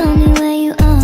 Tell me where you are.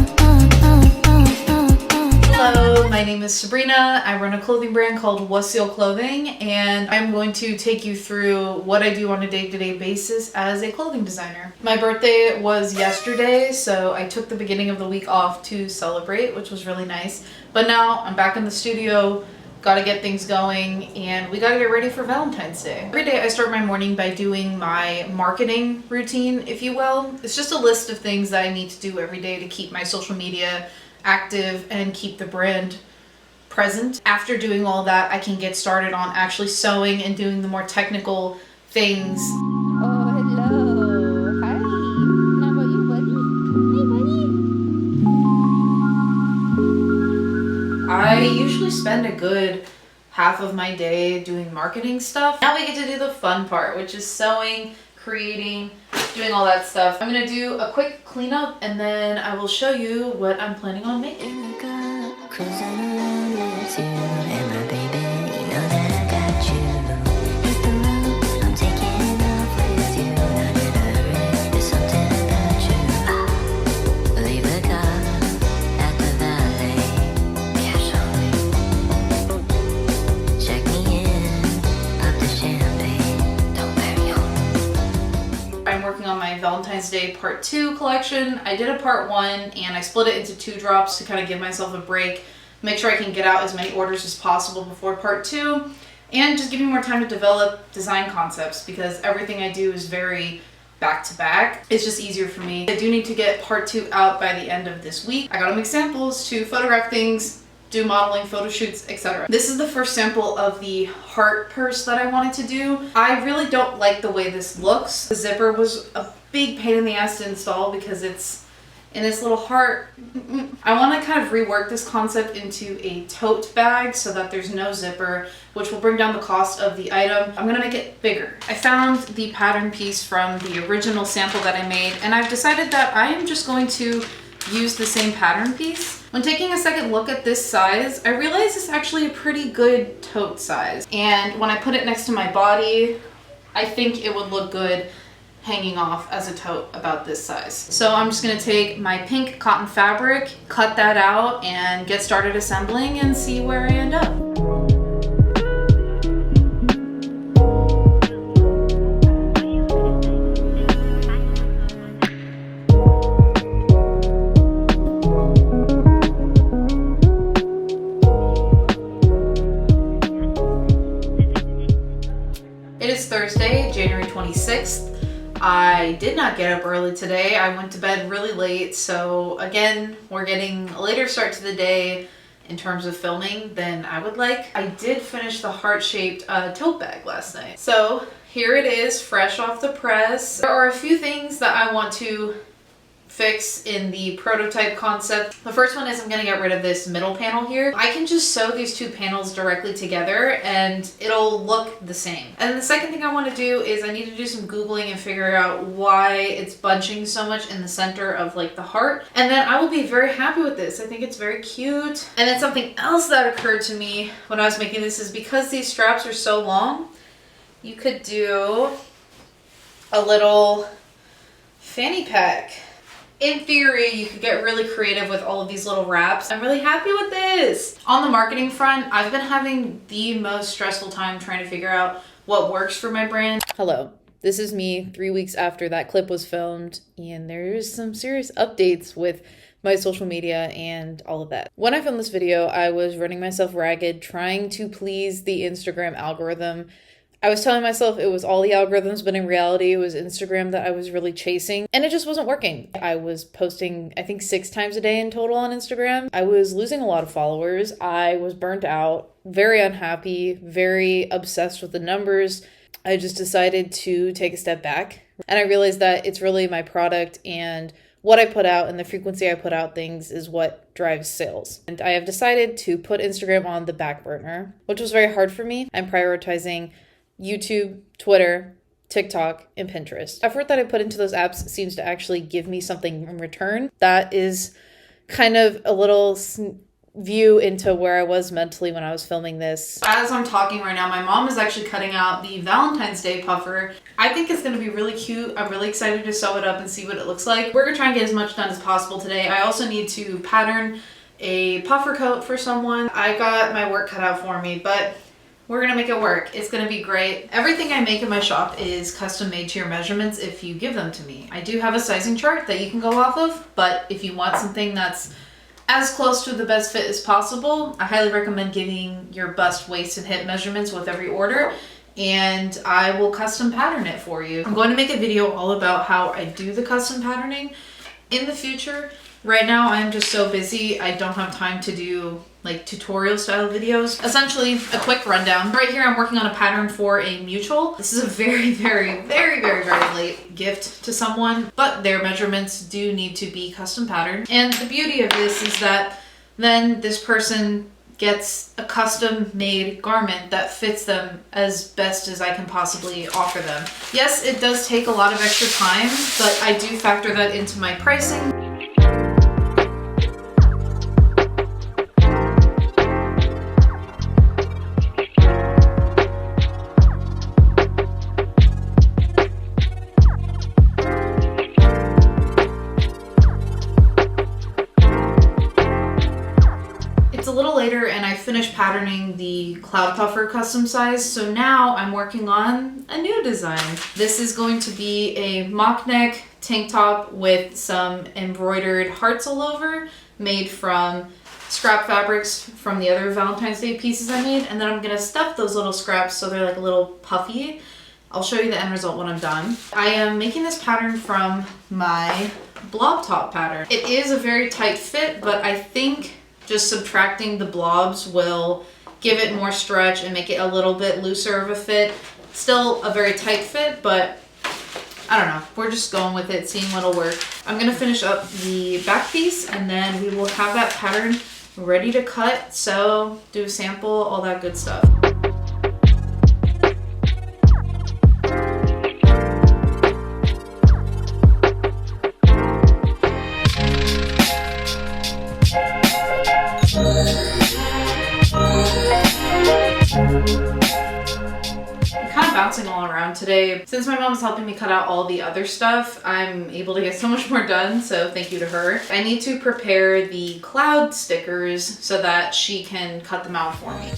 Hello, my name is Sabrina. I run a clothing brand called Wasil Clothing, and I'm going to take you through what I do on a day-to-day basis as a clothing designer. My birthday was yesterday, so I took the beginning of the week off to celebrate, which was really nice. But now I'm back in the studio, gotta get things going, and we gotta get ready for Valentine's Day. Every day I start my morning by doing my marketing routine, if you will. It's just a list of things that I need to do every day to keep my social media active and keep the brand present. After doing all that, I can get started on actually sewing and doing the more technical things. Oh, hello. Hi. How about you, buddy? Hey, buddy. I usually spend a good half of my day doing marketing stuff. Now we get to do the fun part, which is sewing, creating, doing all that stuff. I'm gonna do a quick cleanup and then I will show you what I'm planning on making. I'm working on my Valentine's Day Part 2 collection. I did a Part 1 and I split it into 2 drops to kind of give myself a break, make sure I can get out as many orders as possible before Part 2, and just give me more time to develop design concepts because everything I do is very back to back. It's just easier for me. I do need to get Part 2 out by the end of this week. I gotta make samples to photograph things, do modeling, photo shoots, etc. This is the first sample of the heart purse that I wanted to do. I really don't like the way this looks. The zipper was a big pain in the ass to install because it's in this little heart. I want to kind of rework this concept into a tote bag so that there's no zipper, which will bring down the cost of the item. I'm gonna make it bigger. I found the pattern piece from the original sample that I made, and I've decided that I am just going to use the same pattern piece. When taking a second look at this size, I realized it's actually a pretty good tote size. And when I put it next to my body, I think it would look good hanging off as a tote about this size. So I'm just gonna take my pink cotton fabric, cut that out, and get started assembling and see where I end up. It is Thursday, January 26th. I did not get up early today. I went to bed really late, so again, we're getting a later start to the day in terms of filming than I would like. I did finish the heart-shaped tote bag last night. So here it is, fresh off the press. There are a few things that I want to fix in the prototype concept. The first one is I'm gonna get rid of this middle panel here. I can just sew these 2 panels directly together and it'll look the same. And the second thing I want to do is I need to do some Googling and figure out why it's bunching so much in the center of like the heart. And then I will be very happy with this. I think it's very cute. And then something else that occurred to me when I was making this is because these straps are so long, you could do a little fanny pack. In theory, you could get really creative with all of these little wraps. I'm really happy with this. On the marketing front, I've been having the most stressful time trying to figure out what works for my brand. Hello, this is me 3 weeks after that clip was filmed, and there's some serious updates with my social media and all of that. When I filmed this video, I was running myself ragged trying to please the Instagram algorithm. I was telling myself it was all the algorithms, but in reality, it was Instagram that I was really chasing, and it just wasn't working. I was posting, I think 6 times a day in total on Instagram. I was losing a lot of followers. I was burnt out, very unhappy, very obsessed with the numbers. I just decided to take a step back, and I realized that it's really my product and what I put out and the frequency I put out things is what drives sales. And I have decided to put Instagram on the back burner, which was very hard for me. I'm prioritizing YouTube, Twitter, TikTok, and Pinterest. Effort that I put into those apps seems to actually give me something in return. That is kind of a little view into where I was mentally when I was filming this. As I'm talking right now, my mom is actually cutting out the Valentine's Day puffer. I think it's gonna be really cute. I'm really excited to sew it up and see what it looks like. We're gonna try and get as much done as possible today. I also need to pattern a puffer coat for someone. I got my work cut out for me, but we're gonna make it work. It's gonna be great. Everything I make in my shop is custom made to your measurements if you give them to me. I do have a sizing chart that you can go off of, but if you want something that's as close to the best fit as possible, I highly recommend giving your bust, waist, and hip measurements with every order, and I will custom pattern it for you. I'm going to make a video all about how I do the custom patterning in the future. Right now, I'm just so busy, I don't have time to do like tutorial style videos. Essentially, a quick rundown. Right here, I'm working on a pattern for a mutual. This is a very, very, very, very, very late gift to someone, but their measurements do need to be custom patterned. And the beauty of this is that then this person gets a custom made garment that fits them as best as I can possibly offer them. Yes, it does take a lot of extra time, but I do factor that into my pricing. And I finished patterning the cloud puffer custom size, so now I'm working on a new design. This is going to be a mock neck tank top with some embroidered hearts all over, made from scrap fabrics from the other Valentine's Day pieces I made, and then I'm gonna stuff those little scraps so they're like a little puffy. I'll show you the end result when I'm done. I am making this pattern from my blob top pattern. It is a very tight fit, but I think just subtracting the blobs will give it more stretch and make it a little bit looser of a fit. Still a very tight fit, but I don't know. We're just going with it, seeing what'll work. I'm gonna finish up the back piece and then we will have that pattern ready to cut, sew, do a sample, all that good stuff. Bouncing all around today. Since my mom's helping me cut out all the other stuff, I'm able to get so much more done, so thank you to her. I need to prepare the cloud stickers so that she can cut them out for me.